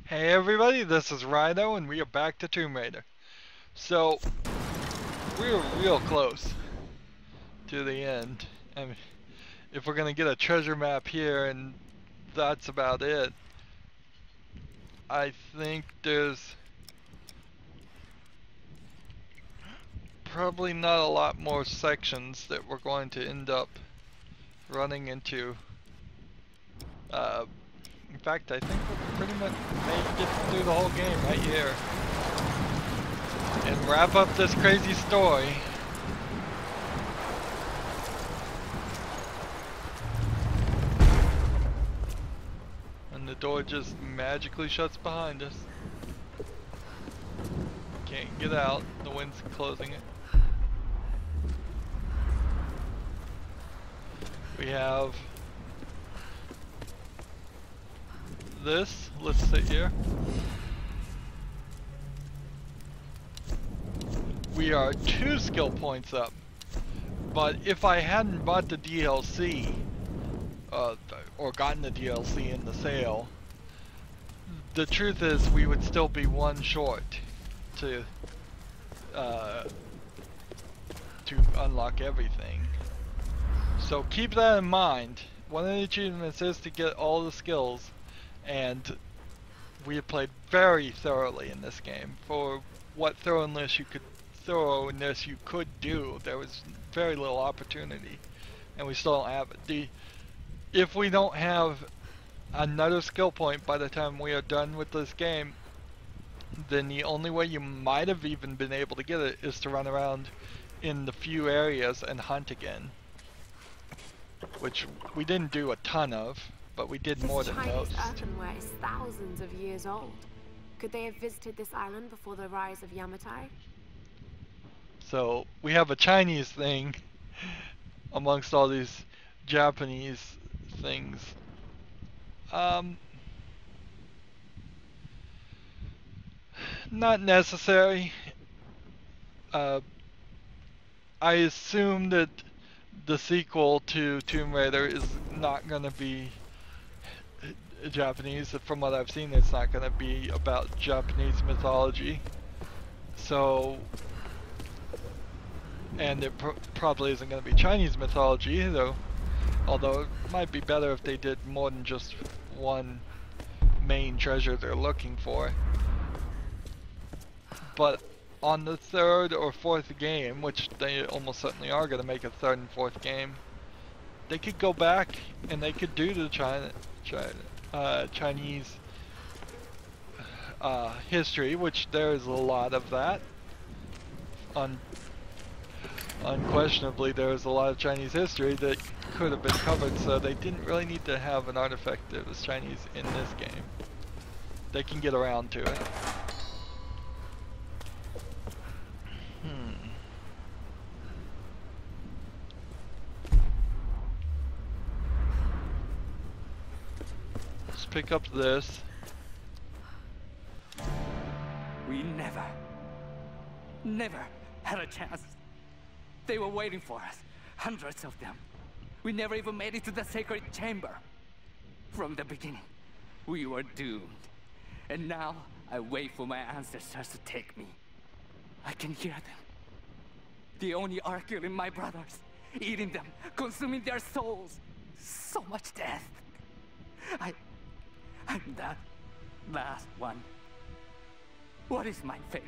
Hey everybody, this is Rydo and we are back to Tomb Raider. So, we're real close to the end. I mean, if we're gonna get a treasure map here and that's about it, I think there's probably not a lot more sections that we're going to end up running into. In fact, I think we'll pretty much may get through the whole game right here and wrap up this crazy story. And the door just magically shuts behind us. Can't get out, the wind's closing it. We have this, let's sit here. We are 2 skill points up, but if I hadn't bought the DLC, or gotten the DLC in the sale, the truth is we would still be 1 short to unlock everything. So keep that in mind. One of the achievements is to get all the skills, and we have played very thoroughly in this game. For what thoroughness you could do, there was very little opportunity, and we still don't have it. If we don't have another skill point by the time we are done with this game, then the only way you might have even been able to get it is to run around in the few areas and hunt again, which we didn't do a ton of, but we did more than most. This Chinese earthenware is thousands of years old. Could they have visited this island before the rise of Yamatai? So we have a Chinese thing amongst all these Japanese things. Not necessary. I assume that the sequel to Tomb Raider is not going to be Japanese. From what I've seen, it's not going to be about Japanese mythology. So, and it probably isn't going to be Chinese mythology either. Although it might be better if they did more than just one main treasure they're looking for. But on the 3rd or 4th game, which they almost certainly are going to make a 3rd and 4th game, they could go back and they could do the Chinese history, which there's a lot of that. Unquestionably, there's a lot of Chinese history that could have been covered, so they didn't really need to have an artifact that was Chinese in this game. They can get around to it. Let's pick up this. We never had a chance. They were waiting for us, hundreds of them. We never even made it to the sacred chamber. From the beginning, we were doomed. And now, I wait for my ancestors to take me. I can hear them. They only are killing my brothers, eating them, consuming their souls. So much death. I'm that last one. What is my fate?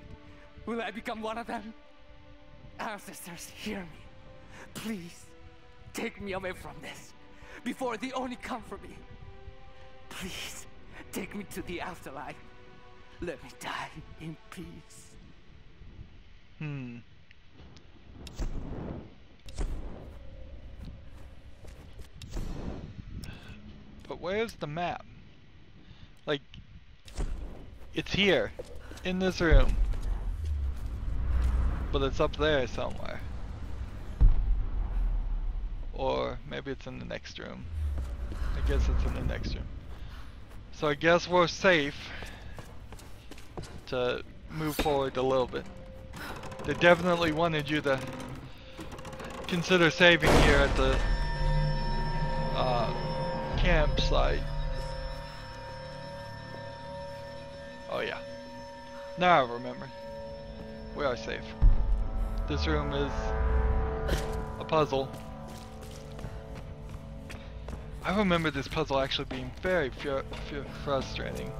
Will I become one of them? Ancestors, hear me. Please, take me away from this, before they only come for me. Please, take me to the afterlife. Let me die in peace. But where's the map? Like, it's here, in this room. But it's up there somewhere. Or maybe it's in the next room. I guess it's in the next room. So I guess we're safe to move forward a little bit. They definitely wanted you to consider saving here at the campsite. Oh yeah. Now I remember. We are safe. This room is a puzzle. I remember this puzzle actually being very frustrating.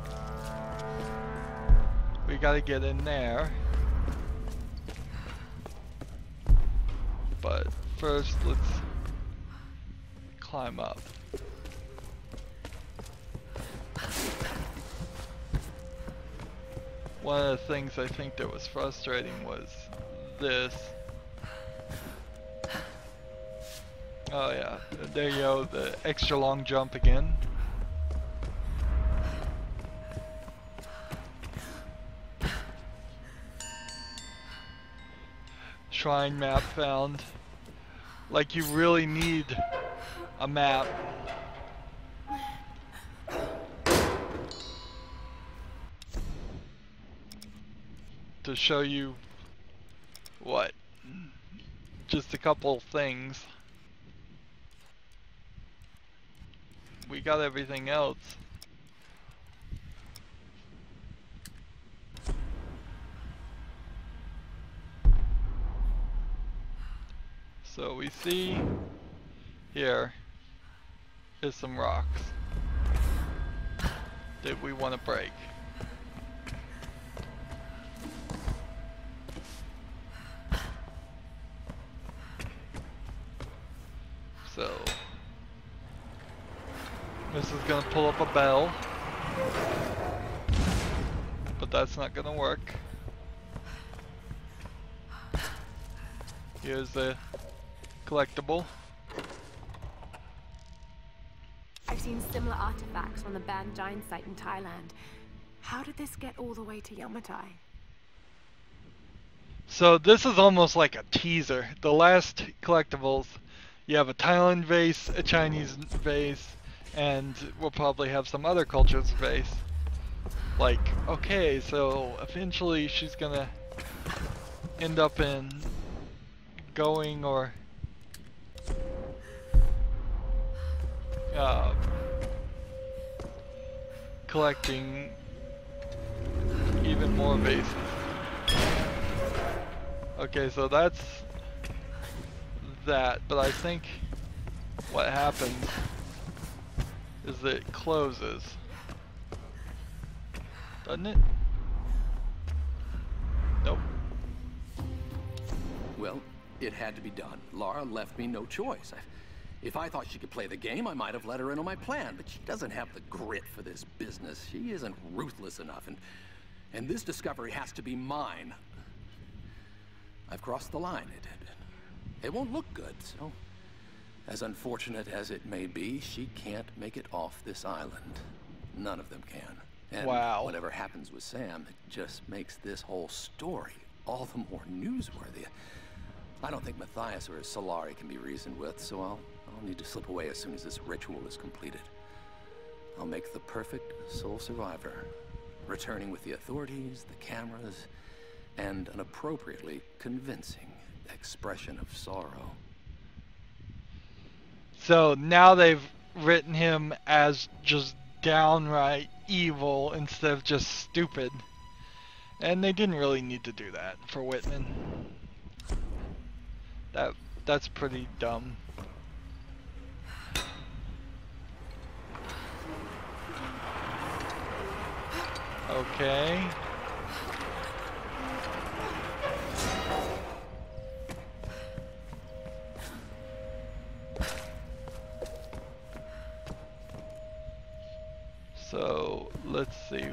We gotta get in there. But first, let's climb up. One of the things I think that was frustrating was this. Oh yeah, there you go, the extra long jump again. Shrine map found. Like you really need a map. To show you what? Just a couple things. We got everything else. So we see here is some rocks that we want to break. So this is gonna pull up a bell, but that's not gonna work. Here's the collectible. I've seen similar artifacts on the banned giant site in Thailand. How did this get all the way to Yamatai? So this is almost like a teaser. The last collectibles, you have a Thailand vase, a Chinese vase, and we'll probably have some other culture's vase. Like, okay, so eventually she's gonna end up in going or collecting even more vases. Okay, so that's that, but I think what happens is that it closes, doesn't it? Nope. Well, it had to be done. Lara left me no choice. If I thought she could play the game, I might have let her in on my plan, but she doesn't have the grit for this business. She isn't ruthless enough, and this discovery has to be mine. I've crossed the line. It won't look good, so as unfortunate as it may be, she can't make it off this island. None of them can. And wow. Whatever happens with Sam, it just makes this whole story all the more newsworthy. I don't think Matthias or his Solari can be reasoned with, so I'll need to slip away as soon as this ritual is completed. I'll make the perfect sole survivor, returning with the authorities, the cameras, and an appropriately convincing expression of sorrow. So now they've written him as just downright evil instead of just stupid. And they didn't really need to do that for Whitman. That's pretty dumb. Okay. So, let's see.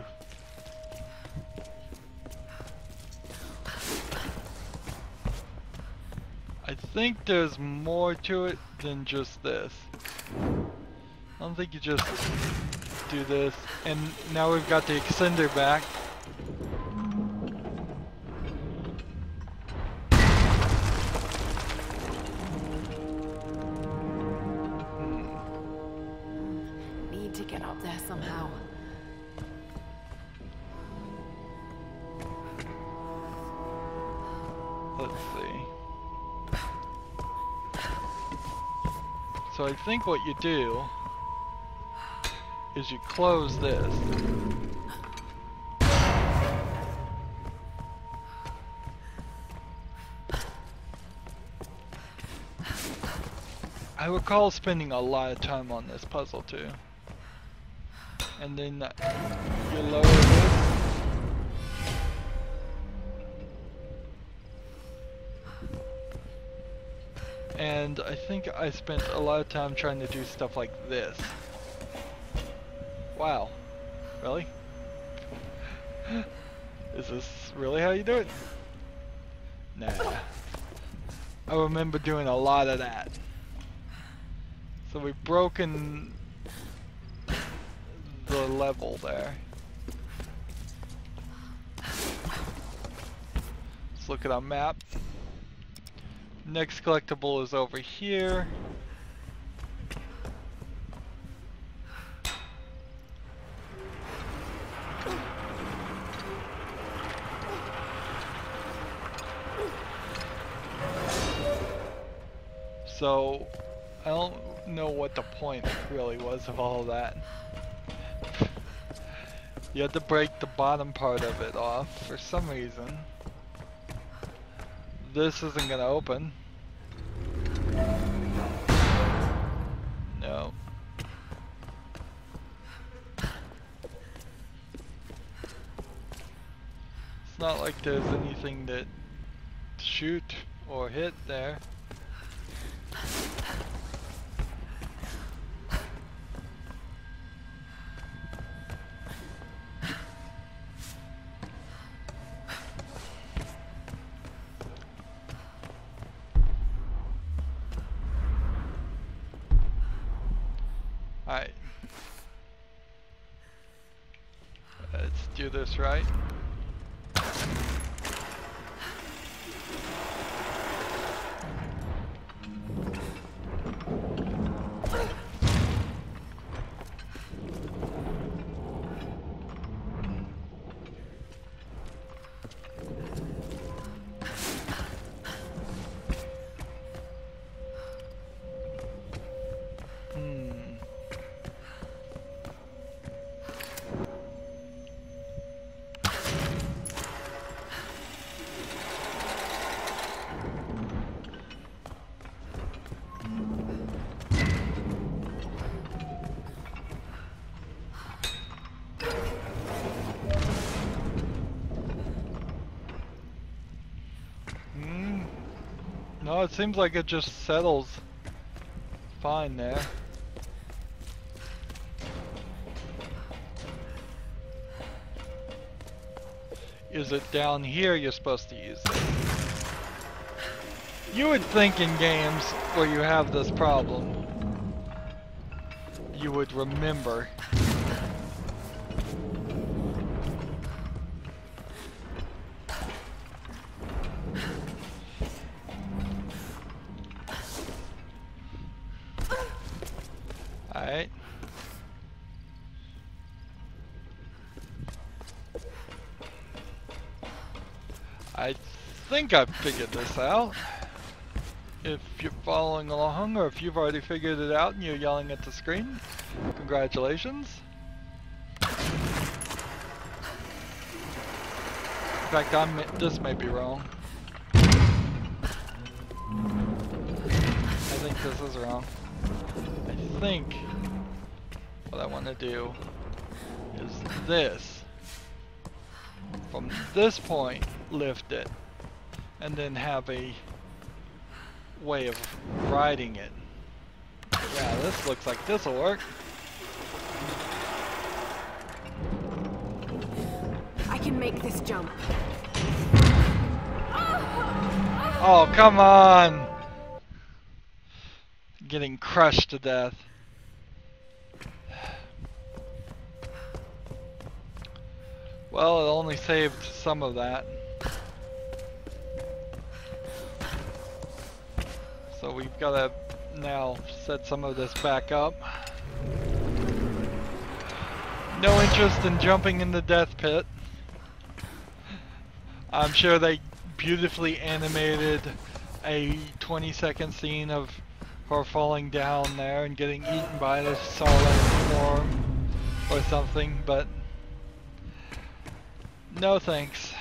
I think there's more to it than just this. I don't think you just do this, and now we've got the extender back. Need to get up there somehow. Let's see. So I think what you do is you close this. I recall spending a lot of time on this puzzle too. And then you lower this. And I think I spent a lot of time trying to do stuff like this. Wow. Really? Is this really how you do it? Nah. I remember doing a lot of that. So we've broken the level there. Let's look at our map. Next collectible is over here. So, I don't know what the point really was of all of that. You had to break the bottom part of it off for some reason. This isn't gonna open. No. It's not like there's anything to shoot or hit there. Alright. Let's do this right. No, it seems like it just settles fine there. Is it down here you're supposed to use it? You would think in games where you have this problem, you would remember. Alright. I think I've figured this out. If you're following along, or if you've already figured it out and you're yelling at the screen, congratulations. In fact, this may be wrong. I think this is wrong. I think what I want to do is this. From this point, lift it, and then have a way of riding it. Yeah, this looks like this will work. I can make this jump. Oh, come on! Getting crushed to death. Well, it only saved some of that. So we've got to now set some of this back up. No interest in jumping in the death pit. I'm sure they beautifully animated a 20-second scene of her falling down there and getting eaten by this solid form or something, but no thanks.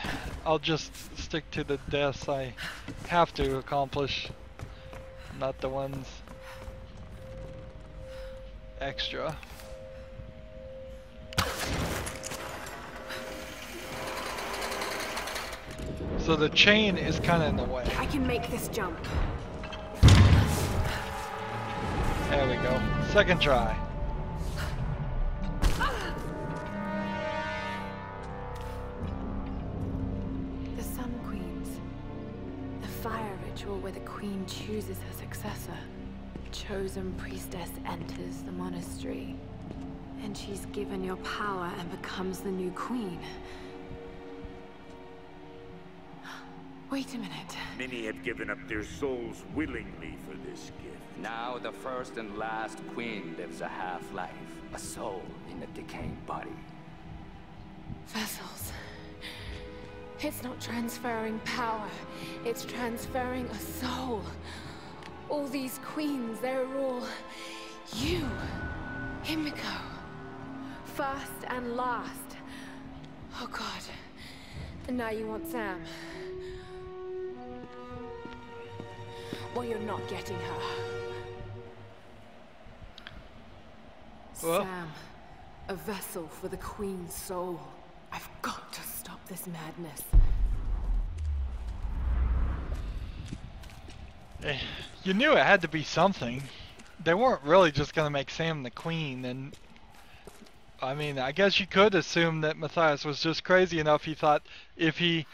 I'll just stick to the deaths I have to accomplish, not the ones extra. So the chain is kind of in the way. I can make this jump. There we go. Second try. The Sun Queens. The fire ritual where the queen chooses her successor. Chosen priestess enters the monastery. And she's given your power and becomes the new queen. Wait a minute. Many have given up their souls willingly for this gift. Now the first and last queen lives a half-life, a soul in a decaying body. Vessels. It's not transferring power. It's transferring a soul. All these queens, they're all you. Himiko. First and last. Oh God. And now you want Sam. Well, you're not getting her. Well. Sam, a vessel for the Queen's soul. I've got to stop this madness. You knew it had to be something. They weren't really just gonna make Sam the queen, and I mean, I guess you could assume that Matthias was just crazy enough. He thought if he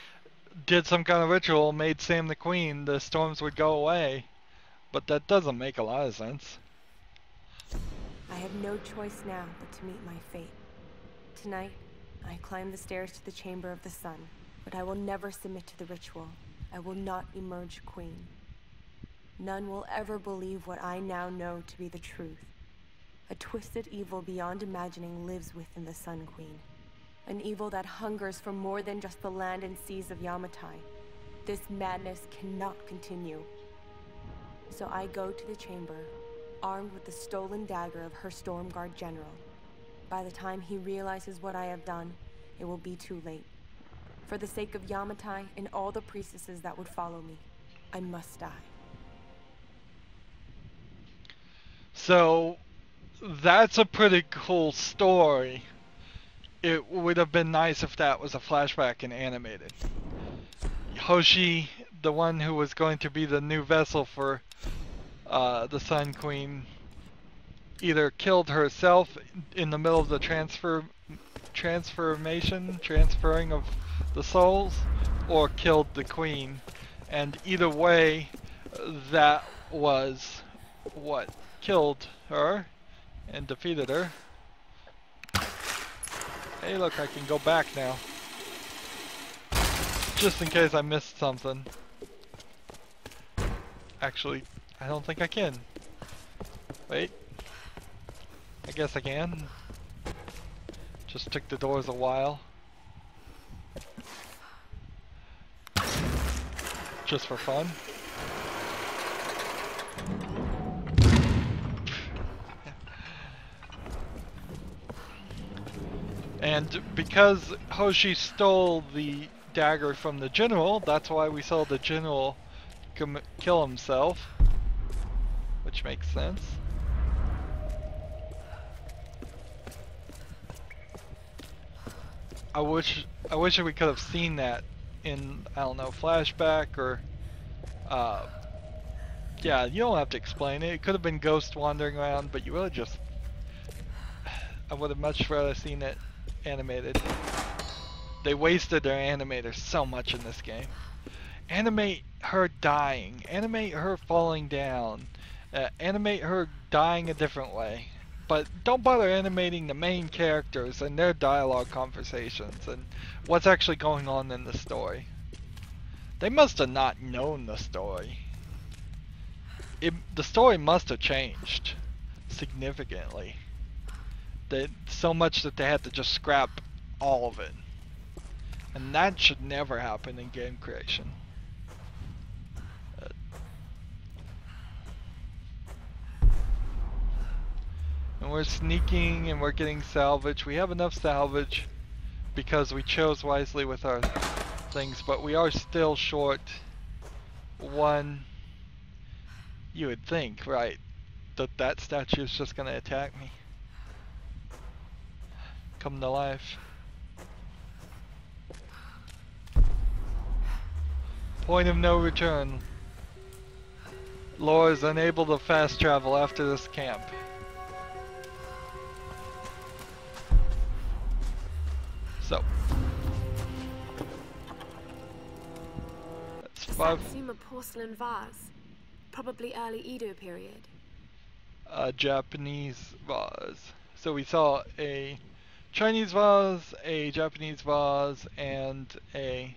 did some kind of ritual, made Sam the queen, the storms would go away. But that doesn't make a lot of sense. I have no choice now but to meet my fate. Tonight, I climb the stairs to the Chamber of the Sun, but I will never submit to the ritual. I will not emerge queen. None will ever believe what I now know to be the truth. A twisted evil beyond imagining lives within the Sun Queen. An evil that hungers for more than just the land and seas of Yamatai. This madness cannot continue. So I go to the chamber, armed with the stolen dagger of her Stormguard general. By the time he realizes what I have done, it will be too late. For the sake of Yamatai and all the priestesses that would follow me, I must die. So, that's a pretty cool story. It would have been nice if that was a flashback and animated. Hoshi, the one who was going to be the new vessel for the Sun Queen, either killed herself in the middle of the transferring of the souls, or killed the queen. And either way, that was what killed her and defeated her. Hey look, I can go back now. Just in case I missed something. Actually, I don't think I can. Wait. I guess I can. Just took the doors a while. Just for fun. And because Hoshi stole the dagger from the general, that's why we saw the general kill himself. Which makes sense. I wish we could have seen that in, I don't know, flashback or yeah, you don't have to explain it. It could have been Ghost wandering around, but you really just, I would have much rather seen it animated. They wasted their animators so much in this game. Animate her dying, animate her falling down, animate her dying a different way. But don't bother animating the main characters and their dialogue conversations and what's actually going on in the story. They must have not known the story. The story must have changed significantly. So much that they had to just scrap all of it. And that should never happen in game creation. And we're sneaking and we're getting salvage. We have enough salvage because we chose wisely with our things, but we are still short one. You would think, right, that statue is just going to attack me. come to life. Point of no return. Laura is unable to fast travel after this camp. So. That's Does 5. that seem a porcelain vase? Probably early Edo period. A Japanese vase. So we saw a Chinese vase, a Japanese vase, and a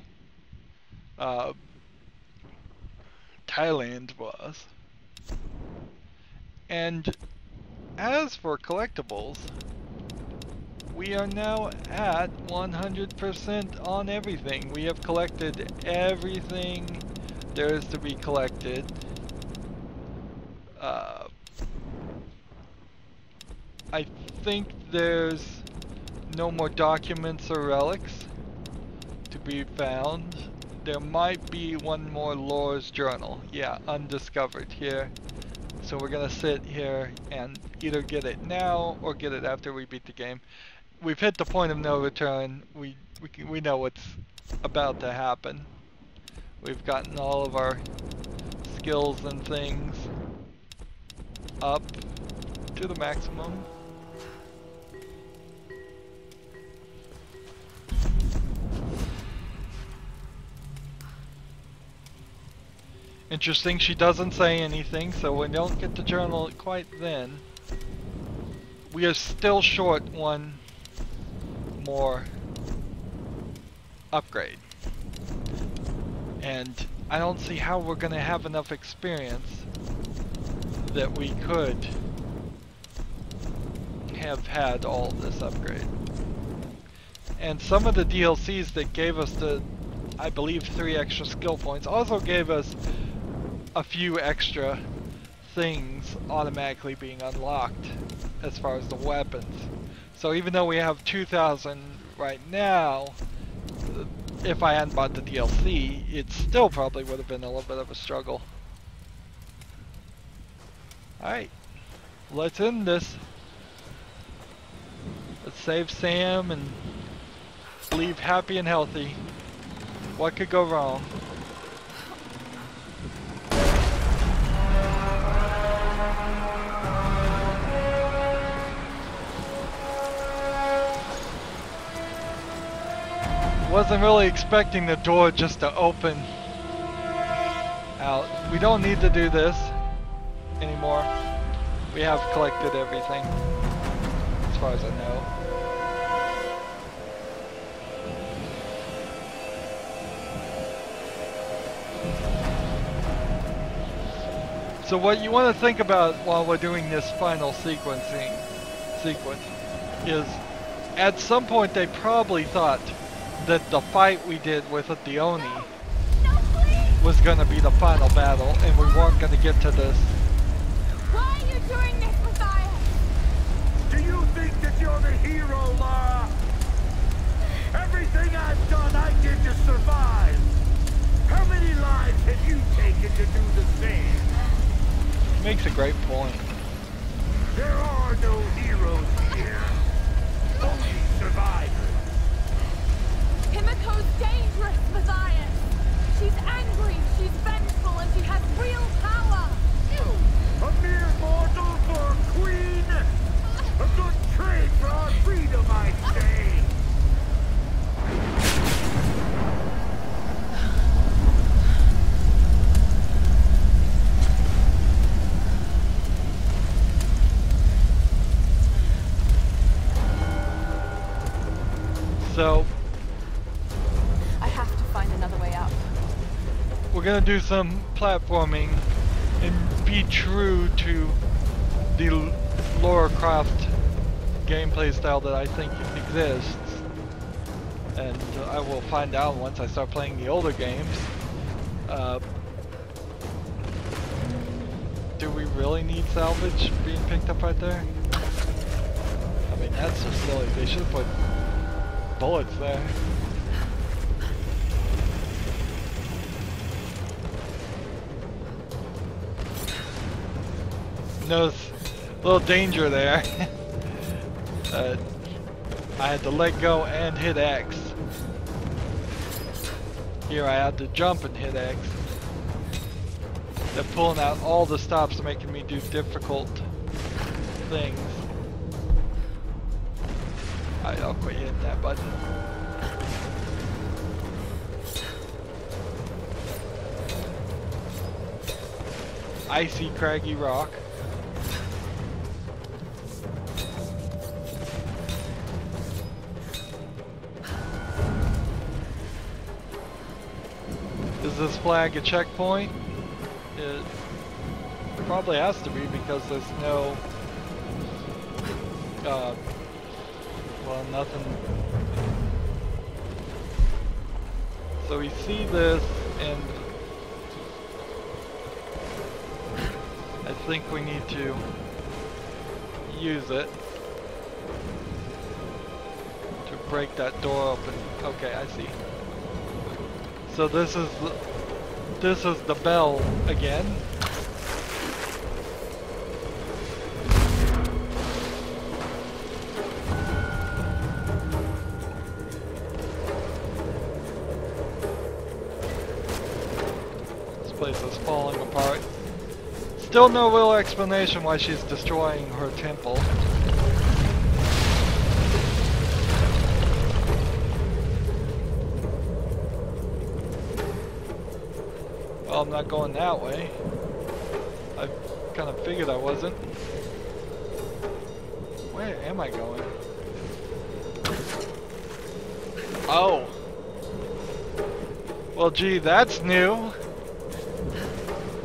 Thailand vase. And as for collectibles, we are now at 100% on everything. We have collected everything there is to be collected. I think there's no more documents or relics to be found. There might be one more Lore's journal. Yeah, undiscovered here. So we're gonna sit here and either get it now or get it after we beat the game. We've hit the point of no return. We know what's about to happen. We've gotten all of our skills and things up to the maximum. Interesting, she doesn't say anything, so we don't get the journal quite then. We are still short one more upgrade. And I don't see how we're gonna have enough experience that we could have had all this upgrade. And some of the DLCs that gave us the, I believe, 3 extra skill points also gave us a few extra things automatically being unlocked as far as the weapons. So even though we have 2,000 right now, if I hadn't bought the DLC, it still probably would have been a little bit of a struggle. Alright, let's end this. Let's save Sam and leave happy and healthy. What could go wrong? Wasn't really expecting the door just to open out. We don't need to do this anymore. We have collected everything, as far as I know. So what you want to think about while we're doing this final sequence is, at some point they probably thought that the fight we did with Dione was going to be the final battle, and we weren't going to get to this. Why are you doing this, Messiah? Do you think that you're the hero, Lara? Everything I've done, I did to survive. How many lives have you taken to do the same? Makes a great point. There are no heroes here. Only survivors. Himiko's dangerous, Messiah. She's angry, she's vengeful, and she has real power. A mere mortal for a queen? A good trade for our freedom, I say. So I have to find another way up. we're gonna do some platforming and be true to the Lara Croft gameplay style that I think exists. And I will find out once I start playing the older games. Do we really need salvage being picked up right there? I mean, that's so silly. They should have put bullets there. No, a little danger there. I had to let go and hit X. Here I had to jump and hit X. They're pulling out all the stops, making me do difficult things. Alright, I'll quit hitting that button. Icy craggy rock. Is this flag a checkpoint? It probably has to be because there's no, well, nothing. So we see this, and I think we need to use it to break that door open. Okay, I see. So this is the bell again. This place is falling apart. Still no real explanation why she's destroying her temple. Well, I'm not going that way. I kind of figured I wasn't. Where am I going? Oh. Well, gee, that's new.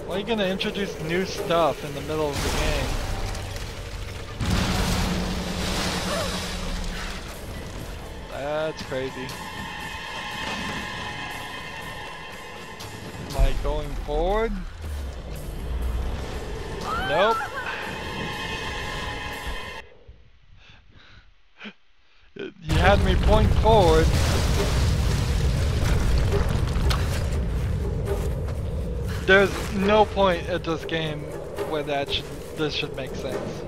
Why are you gonna introduce new stuff in the middle of the game? That's crazy. Am I going forward? Nope. You had me point forward. There's no point at this game where this should make sense.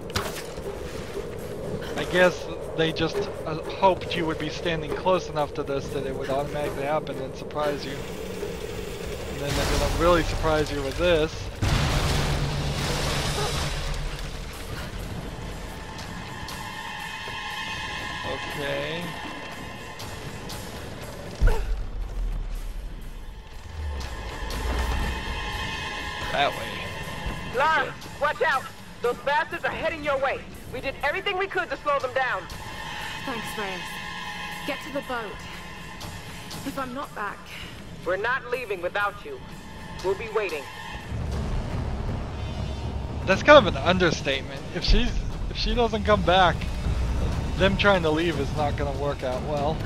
I guess they just hoped you would be standing close enough to this that it would automatically happen and surprise you. And then they're gonna really surprise you with this. Okay. That way. Lara, watch out! Those bastards are heading your way. We did everything we could to slow them down. Thanks, Reyes. Get to the boat. If I'm not back... We're not leaving without you. We'll be waiting. That's kind of an understatement. If she doesn't come back, them trying to leave is not gonna work out well.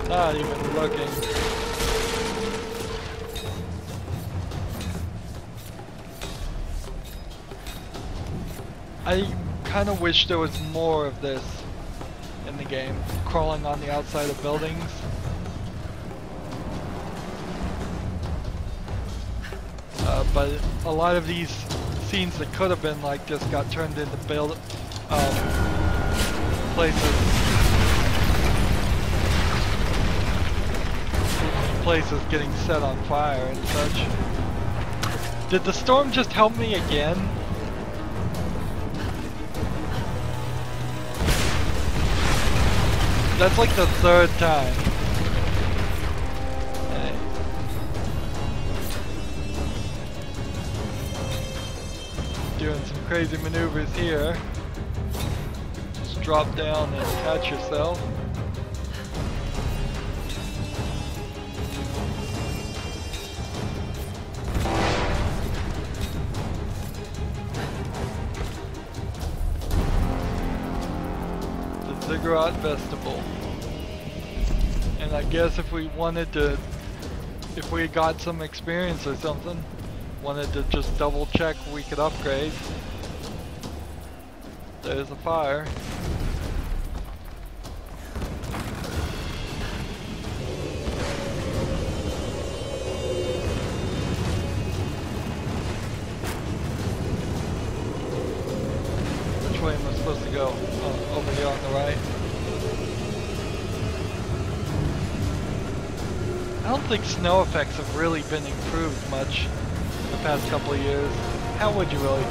Not even looking. I kind of wish there was more of this in the game, crawling on the outside of buildings. But a lot of these scenes that could have been like this got turned into places getting set on fire and such. Did the storm just help me again? That's like the third time. Doing some crazy maneuvers here. Just drop down and catch yourself. The Ziggurat Festival. And I guess if we wanted to, if we got some experience or something, wanted to just double check we could upgrade. There's a fire. way am I supposed to go? Oh, over here on the right. I don't think snow effects have really been improved much in the past couple of years. How would you really?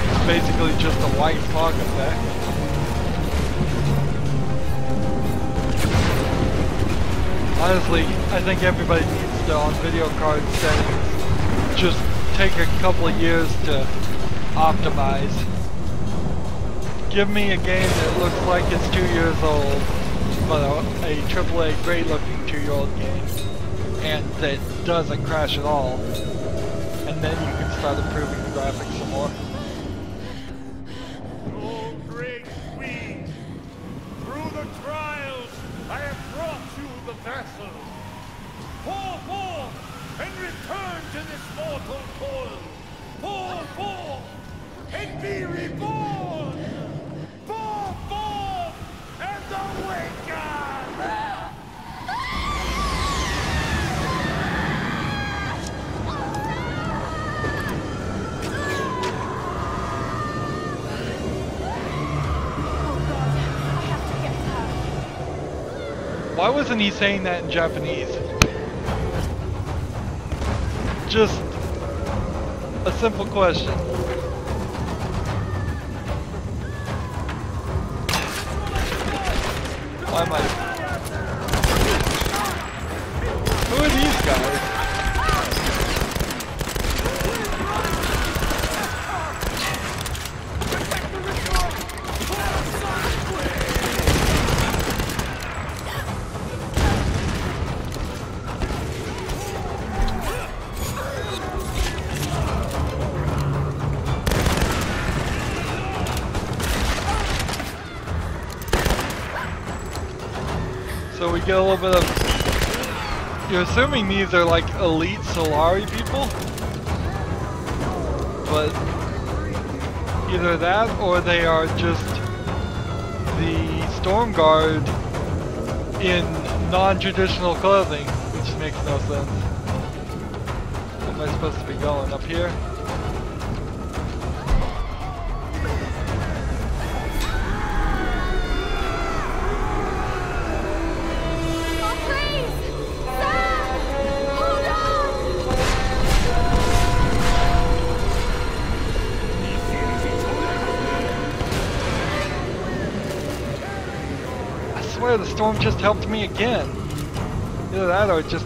It's basically just a white fog effect. Honestly, I think everybody needs to, on video card settings, just take a couple of years to optimize. Give me a game that looks like it's 2 years old, but a AAA great looking 2-year-old game, and that doesn't crash at all, and then you can start improving the graphics some more. Oh, great queen, through the trials I have brought you the vessel. Pour forth and return to this mortal coil. Pour forth and be reborn. Pour forth and awaken. Why wasn't he saying that in Japanese? Just a simple question. Why am I... Who are these guys? So we get a little bit of... You're assuming these are like elite Solari people? But either that or they are just the Storm Guard in non-traditional clothing, which makes no sense. Where am I supposed to be going? Up here? I swear the storm just helped me again. Either that or it just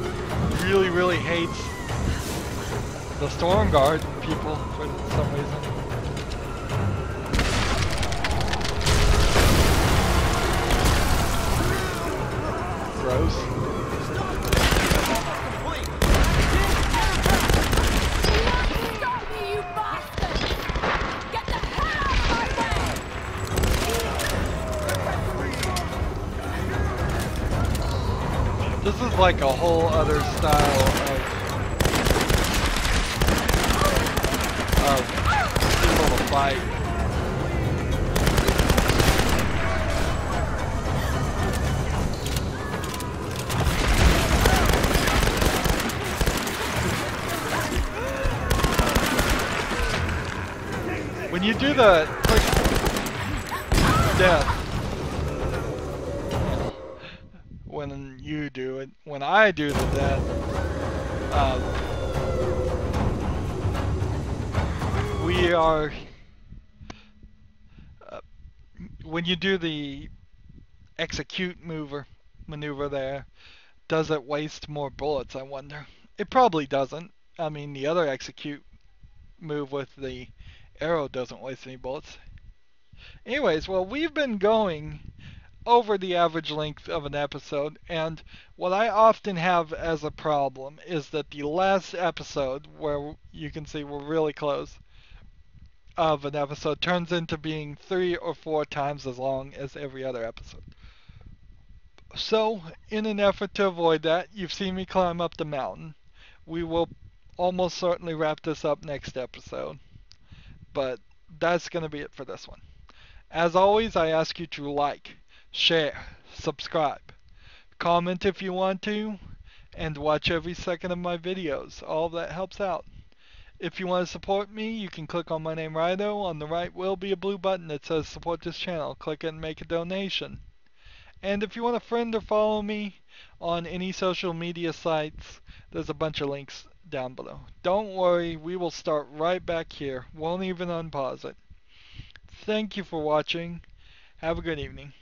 really, really hates the Storm Guard people for some reason. Gross. Stop me, you bastard! Get the hell out of my way! This is like a whole other style of people to fight. When you do the quick death, when you do it, when I do the death, we are, when you do the execute maneuver there, does it waste more bullets, I wonder? It probably doesn't. I mean, the other execute move with the arrow doesn't waste any bullets. Anyways, well, we've been going over the average length of an episode, and what I often have as a problem is that the last episode, where you can see we're really close, of an episode turns into being 3 or 4 times as long as every other episode. So, in an effort to avoid that, you've seen me climb up the mountain. We will almost certainly wrap this up next episode, but that's going to be it for this one. As always, I ask you to like, share, subscribe, comment if you want to, and watch every second of my videos. All of that helps out. If you want to support me, you can click on my name Rydo. On the right will be a blue button that says support this channel. Click it and make a donation. And if you want a friend or follow me on any social media sites, there's a bunch of links down below. Don't worry, we will start right back here. Won't even unpause it. Thank you for watching. Have a good evening.